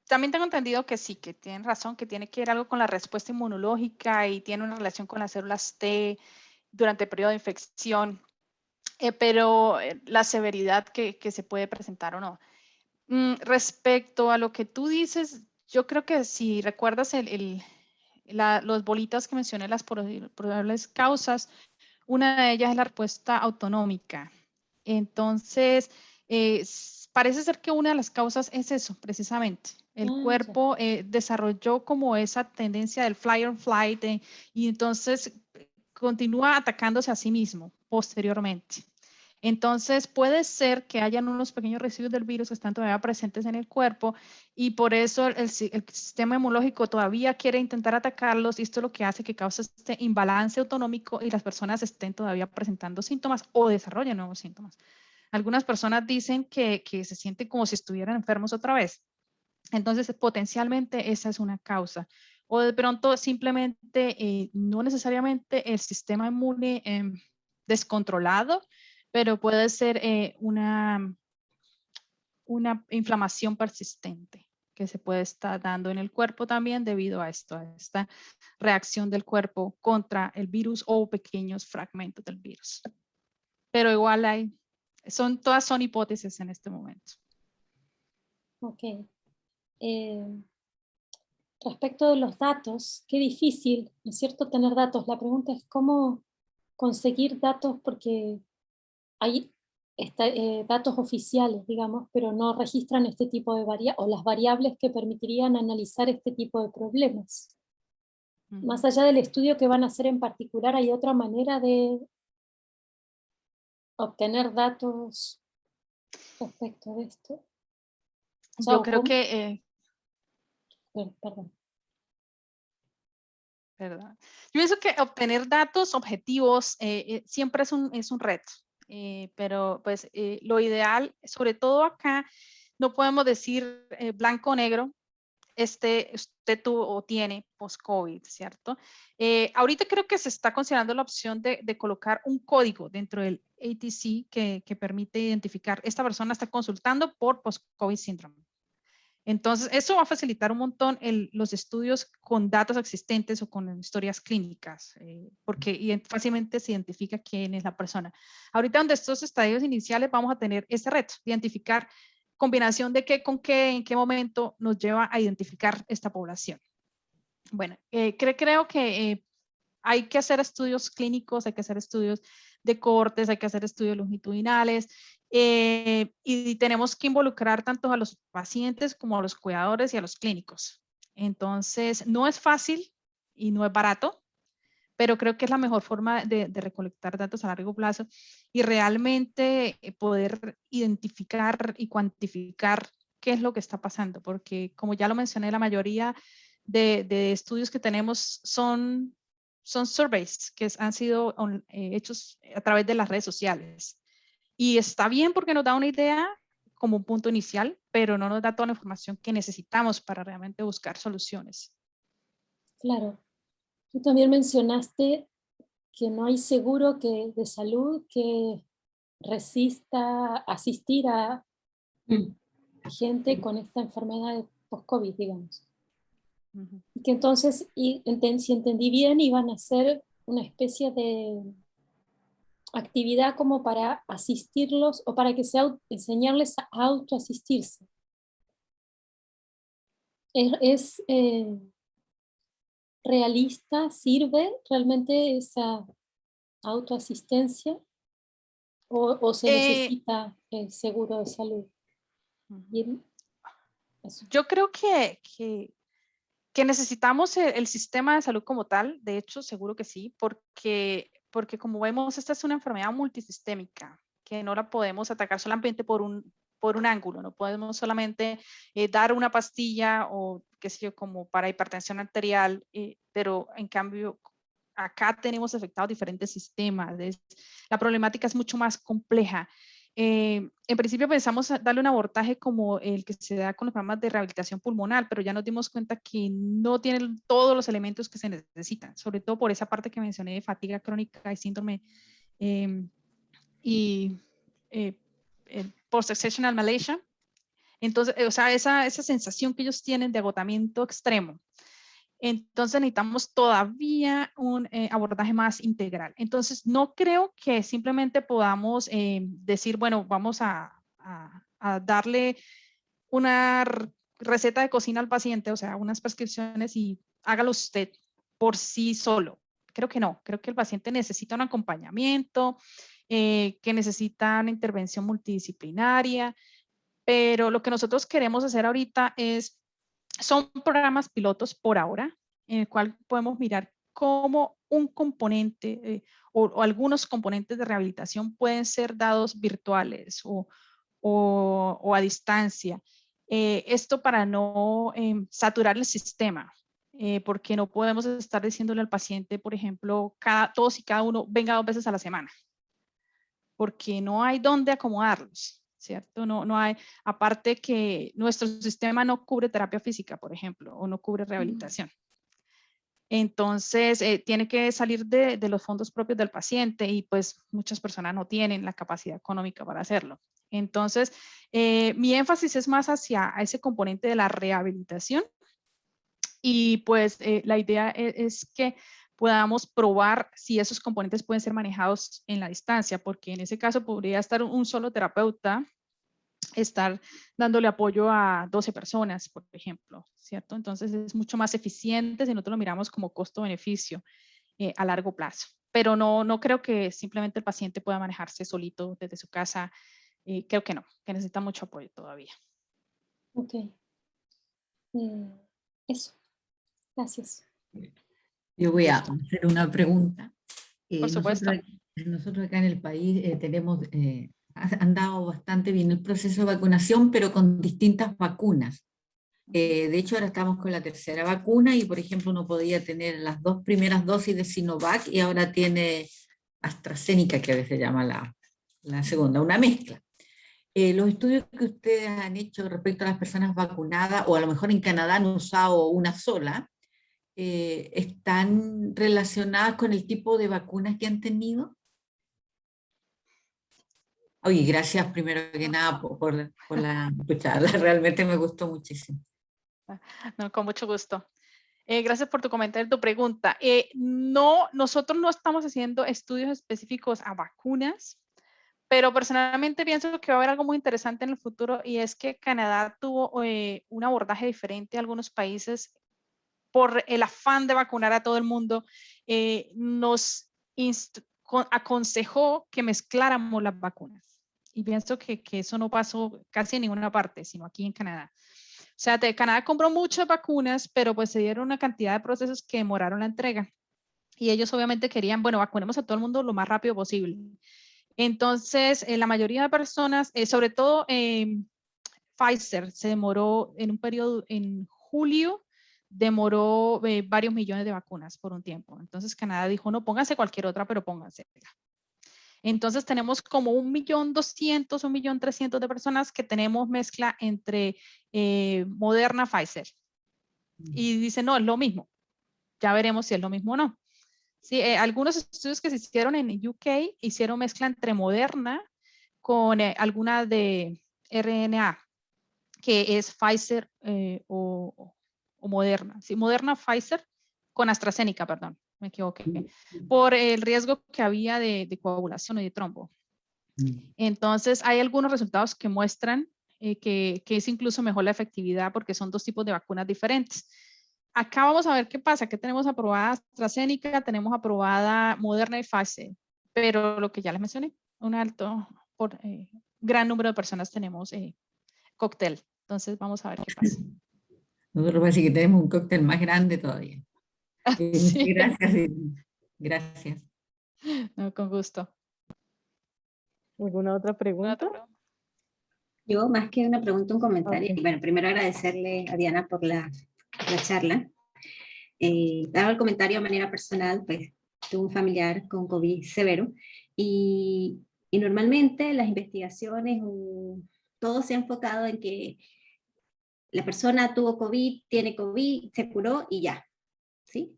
también tengo entendido que sí, que tienen razón, que tiene que ver algo con la respuesta inmunológica y tiene una relación con las células T durante el periodo de infección, pero la severidad que se puede presentar o no. Respecto a lo que tú dices, yo creo que si recuerdas los bolitas que mencioné, las probables causas, una de ellas es la respuesta autonómica. Entonces, parece ser que una de las causas es eso, precisamente. El cuerpo desarrolló como esa tendencia del fly or flight y entonces continúa atacándose a sí mismo posteriormente. Entonces puede ser que hayan unos pequeños residuos del virus que están todavía presentes en el cuerpo y por eso el sistema inmunológico todavía quiere intentar atacarlos y esto es lo que hace que cause este imbalance autonómico y las personas estén todavía presentando síntomas o desarrollen nuevos síntomas. Algunas personas dicen que se sienten como si estuvieran enfermos otra vez. Entonces potencialmente esa es una causa. O de pronto simplemente no necesariamente el sistema inmune descontrolado, pero puede ser una inflamación persistente que se puede estar dando en el cuerpo también debido a esto, a esta reacción del cuerpo contra el virus o pequeños fragmentos del virus. Pero igual todas son hipótesis en este momento. Ok. Respecto de los datos, qué difícil, ¿no es cierto?, tener datos. La pregunta es cómo conseguir datos porque hay datos oficiales, digamos, pero no registran este tipo de variables o las variables que permitirían analizar este tipo de problemas. Más allá del estudio que van a hacer en particular, ¿hay otra manera de obtener datos respecto de esto? O sea, Yo creo que... perdón. ¿Verdad? Yo pienso que obtener datos objetivos siempre es un reto, pero pues lo ideal, sobre todo acá, no podemos decir blanco o negro, usted tuvo o tiene post-COVID, ¿cierto? Ahorita creo que se está considerando la opción de colocar un código dentro del ATC que permite identificar, esta persona está consultando por post-COVID síndrome. Entonces, eso va a facilitar un montón los estudios con datos existentes o con historias clínicas, porque fácilmente se identifica quién es la persona. Ahorita donde estos estadios iniciales vamos a tener ese reto, de identificar combinación de qué con qué, en qué momento nos lleva a identificar esta población. Bueno, creo que hay que hacer estudios clínicos, hay que hacer estudios de cortes, hay que hacer estudios longitudinales y tenemos que involucrar tanto a los pacientes como a los cuidadores y a los clínicos. Entonces, no es fácil y no es barato, pero creo que es la mejor forma de recolectar datos a largo plazo y realmente poder identificar y cuantificar qué es lo que está pasando, porque como ya lo mencioné, la mayoría de estudios que tenemos son surveys que han sido hechos a través de las redes sociales. Y está bien porque nos da una idea como un punto inicial, pero no nos da toda la información que necesitamos para realmente buscar soluciones. Claro. Tú también mencionaste que no hay seguro de salud que resista asistir a gente con esta enfermedad de post-COVID, digamos. Y que entonces, si entendí bien, iban a hacer una especie de actividad como para asistirlos o para que enseñarles a autoasistirse. ¿Es realista? ¿Sirve realmente esa autoasistencia? ¿O se necesita el seguro de salud? Bien. Yo creo que Que necesitamos el sistema de salud como tal, de hecho, seguro que sí, porque como vemos, esta es una enfermedad multisistémica, que no la podemos atacar solamente por un ángulo, no podemos solamente dar una pastilla o qué sé yo, como para hipertensión arterial, pero en cambio acá tenemos afectados diferentes sistemas, la problemática es mucho más compleja. En principio pensamos darle un abordaje como el que se da con los programas de rehabilitación pulmonar, pero ya nos dimos cuenta que no tienen todos los elementos que se necesitan, sobre todo por esa parte que mencioné de fatiga crónica y síndrome y post-exertional malacia. Entonces, o sea, esa sensación que ellos tienen de agotamiento extremo. Entonces necesitamos todavía un abordaje más integral. Entonces no creo que simplemente podamos decir, bueno, vamos a darle una receta de cocina al paciente, o sea, unas prescripciones y hágalo usted por sí solo. Creo que no, creo que el paciente necesita un acompañamiento, que necesita una intervención multidisciplinaria, pero lo que nosotros queremos hacer ahorita son programas pilotos por ahora, en el cual podemos mirar cómo un componente o algunos componentes de rehabilitación pueden ser dados virtuales o a distancia. Esto para no saturar el sistema, porque no podemos estar diciéndole al paciente, por ejemplo, todos y cada uno venga 2 veces a la semana, porque no hay dónde acomodarlos, ¿cierto? No hay, aparte que nuestro sistema no cubre terapia física, por ejemplo, o no cubre rehabilitación. Entonces, tiene que salir de los fondos propios del paciente y pues muchas personas no tienen la capacidad económica para hacerlo. Entonces, mi énfasis es más hacia ese componente de la rehabilitación y pues la idea es que podamos probar si esos componentes pueden ser manejados en la distancia, porque en ese caso podría estar un solo terapeuta, estar dándole apoyo a 12 personas, por ejemplo, ¿cierto? Entonces es mucho más eficiente si nosotros lo miramos como costo-beneficio a largo plazo. Pero no creo que simplemente el paciente pueda manejarse solito desde su casa. Creo que no, que necesita mucho apoyo todavía. Ok. Eso. Gracias. Yo voy a hacer una pregunta. Por supuesto. Nosotros acá en el país tenemos, ha andado bastante bien el proceso de vacunación, pero con distintas vacunas. De hecho, ahora estamos con la tercera vacuna y, por ejemplo, uno podía tener las 2 primeras dosis de Sinovac y ahora tiene AstraZeneca, que a veces se llama la segunda, una mezcla. Los estudios que ustedes han hecho respecto a las personas vacunadas, o a lo mejor en Canadá han usado una sola, ¿están relacionadas con el tipo de vacunas que han tenido? Oye, gracias primero que nada por la charla, realmente me gustó muchísimo. No, con mucho gusto. Gracias por tu comentario, tu pregunta. No, nosotros no estamos haciendo estudios específicos a vacunas, pero personalmente pienso que va a haber algo muy interesante en el futuro y es que Canadá tuvo un abordaje diferente a algunos países por el afán de vacunar a todo el mundo. Nos aconsejó que mezcláramos las vacunas y pienso que eso no pasó casi en ninguna parte, sino aquí en Canadá. O sea, Canadá compró muchas vacunas, pero pues se dieron una cantidad de procesos que demoraron la entrega. Y ellos obviamente querían, bueno, vacunemos a todo el mundo lo más rápido posible. Entonces, la mayoría de personas, sobre todo Pfizer, se demoró en un periodo, en julio, demoró varios millones de vacunas por un tiempo. Entonces, Canadá dijo, no, pónganse cualquier otra, pero pónganse. Entonces tenemos como 1.200.000, 1.300.000 de personas que tenemos mezcla entre Moderna, Pfizer. Y dicen, no, es lo mismo. Ya veremos si es lo mismo o no. Sí, algunos estudios que se hicieron en UK hicieron mezcla entre Moderna con alguna de RNA, que es Pfizer o Moderna. Sí, Moderna, Pfizer con AstraZeneca, perdón, me equivoqué, por el riesgo que había de coagulación y de trombo. Entonces, hay algunos resultados que muestran que es incluso mejor la efectividad porque son 2 tipos de vacunas diferentes. Acá vamos a ver qué pasa, que tenemos aprobada AstraZeneca, tenemos aprobada Moderna y Pfizer, pero lo que ya les mencioné, un alto, gran número de personas tenemos cóctel. Entonces, vamos a ver qué pasa. Nosotros parece que tenemos un cóctel más grande todavía. Muchas Sí, gracias. Gracias. no, con gusto. ¿Alguna otra ¿Alguna pregunta? otra pregunta? Yo, más que una pregunta, un comentario. Ok. Bueno, primero agradecerle a Diana por la charla. Dado el comentario de manera personal, pues tuve un familiar con COVID severo y normalmente las investigaciones, todo se ha enfocado en que la persona tuvo COVID, tiene COVID, se curó y ya, ¿sí?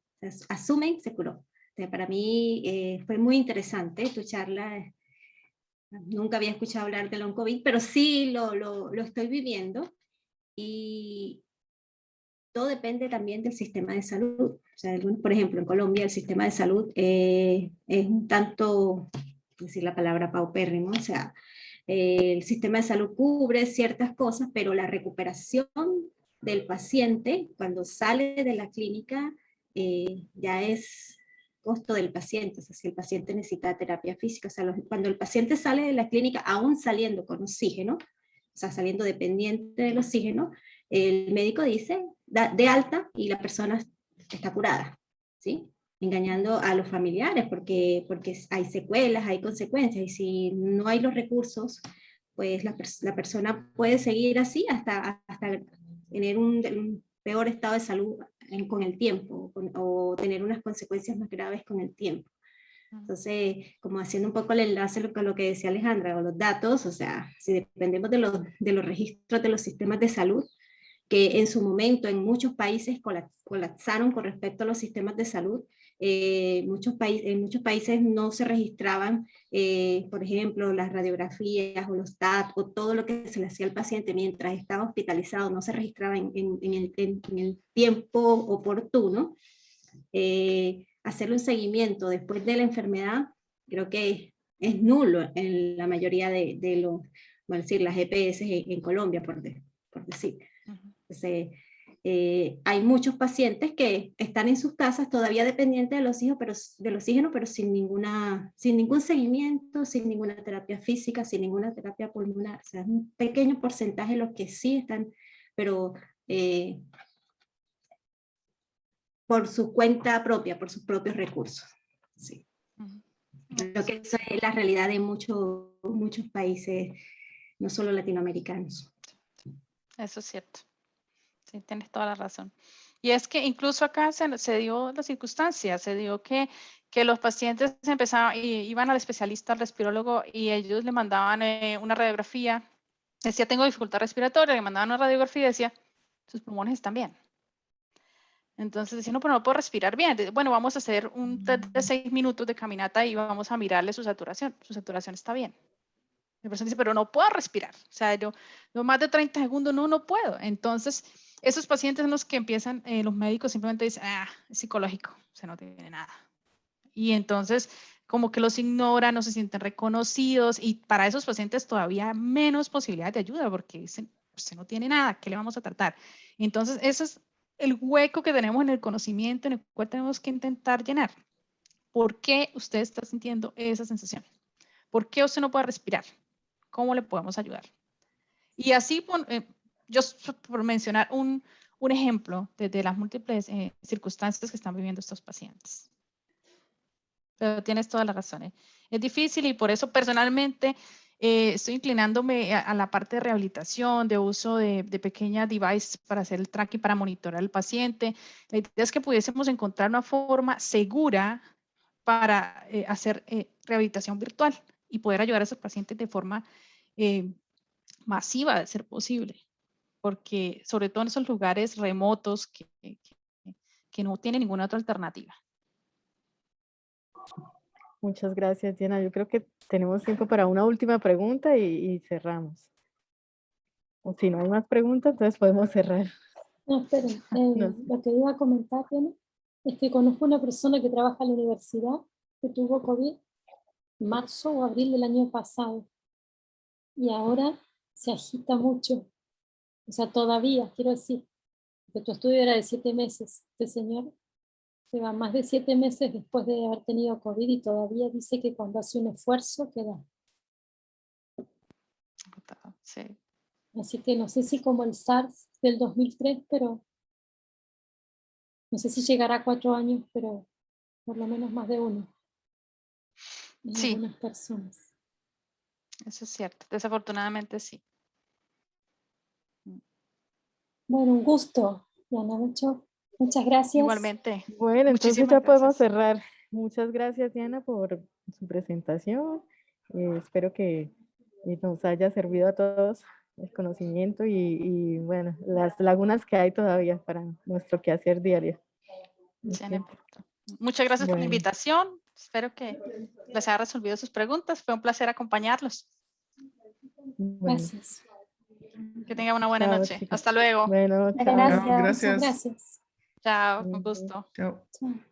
Asumen, se curó. Entonces, para mí fue muy interesante tu charla. Nunca había escuchado hablar de long COVID, pero sí lo estoy viviendo y todo depende también del sistema de salud. O sea, por ejemplo, en Colombia el sistema de salud es un tanto, decir la palabra paupérrimo, o sea, el sistema de salud cubre ciertas cosas, pero la recuperación del paciente cuando sale de la clínica ya es costo del paciente. O sea, si el paciente necesita terapia física, o sea, cuando el paciente sale de la clínica, aún saliendo con oxígeno, o sea, saliendo dependiente del oxígeno, el médico dice de alta y la persona está curada, ¿sí? Engañando a los familiares porque hay secuelas, hay consecuencias, y si no hay los recursos, pues la persona puede seguir así hasta tener un peor estado de salud con el tiempo, o tener unas consecuencias más graves con el tiempo. Entonces, como haciendo un poco el enlace con lo que decía Alejandra, o los datos, o sea, si dependemos de los registros de los sistemas de salud, que en su momento en muchos países colapsaron con respecto a los sistemas de salud. En muchos países no se registraban, por ejemplo, las radiografías o los TAT o todo lo que se le hacía al paciente mientras estaba hospitalizado, no se registraba en el tiempo oportuno. Hacerle un seguimiento después de la enfermedad, creo que es nulo en la mayoría de los, vamos a decir, las EPS en Colombia, por decir. Entonces, hay muchos pacientes que están en sus casas todavía dependientes del oxígeno, pero sin ningún seguimiento, sin ninguna terapia física, sin ninguna terapia pulmonar. O sea, es un pequeño porcentaje los que sí están, pero por su cuenta propia, por sus propios recursos. Sí. Creo que esa es la realidad de muchos países, no solo latinoamericanos. Eso es cierto. Sí, tienes toda la razón. Y es que incluso acá se dio la circunstancia, se dio que los pacientes iban al especialista, al respirólogo, y ellos le mandaban una radiografía, decía, tengo dificultad respiratoria, le mandaban una radiografía y decía, sus pulmones están bien. Entonces decía, no, pero no puedo respirar bien. Bueno, vamos a hacer un test de 6 minutos de caminata y vamos a mirarle su saturación está bien. La persona dice, pero no puedo respirar. O sea, yo más de 30 segundos, no puedo. Entonces, esos pacientes son los que empiezan, los médicos simplemente dicen, es psicológico, o sea, no tiene nada. Y entonces, como que los ignoran, no se sienten reconocidos, y para esos pacientes todavía menos posibilidades de ayuda, porque dicen, usted no tiene nada, ¿qué le vamos a tratar? Entonces, ese es el hueco que tenemos en el conocimiento, en el cual tenemos que intentar llenar. ¿Por qué usted está sintiendo esa sensación? ¿Por qué usted no puede respirar? ¿Cómo le podemos ayudar? Y así, yo por mencionar un ejemplo de las múltiples circunstancias que están viviendo estos pacientes. Pero tienes toda la razón. Es difícil, y por eso personalmente estoy inclinándome a la parte de rehabilitación, de uso de pequeñas devices para hacer el tracking, para monitorear al paciente. La idea es que pudiésemos encontrar una forma segura para hacer rehabilitación virtual y poder ayudar a esos pacientes de forma masiva, de ser posible, porque sobre todo en esos lugares remotos que no tienen ninguna otra alternativa. Muchas gracias, Diana. Yo creo que tenemos tiempo para una última pregunta y cerramos. O si no hay más preguntas, entonces podemos cerrar. No, esperen. No. Lo que iba a comentar, Diana, es que conozco una persona que trabaja en la universidad que tuvo COVID en marzo o abril del año pasado. Y ahora se agita mucho. O sea, todavía, quiero decir, que tu estudio era de 7 meses. Este señor se va más de 7 meses después de haber tenido COVID y todavía dice que cuando hace un esfuerzo queda. Sí. Así que no sé si como el SARS del 2003, pero No sé si llegará a 4 años, pero por lo menos más de 1. En Sí. algunas personas. Eso es cierto. Desafortunadamente sí. Bueno, un gusto, Diana, muchas gracias. Igualmente. Bueno, entonces Muchísimas ya podemos gracias. cerrar. Muchas gracias, Diana, por su presentación. Espero que nos haya servido a todos el conocimiento y, bueno, las lagunas que hay todavía para nuestro quehacer diario. Sí, en Ok. efecto. Muchas gracias por la Bueno. invitación. Espero que les haya resolvido sus preguntas. Fue un placer acompañarlos. Bueno, Gracias. Que tengan una buena chao, noche. chicos. Hasta luego. Bueno, chao. Gracias. Gracias. Muchas gracias. Chao, un gusto. Chao. Chao.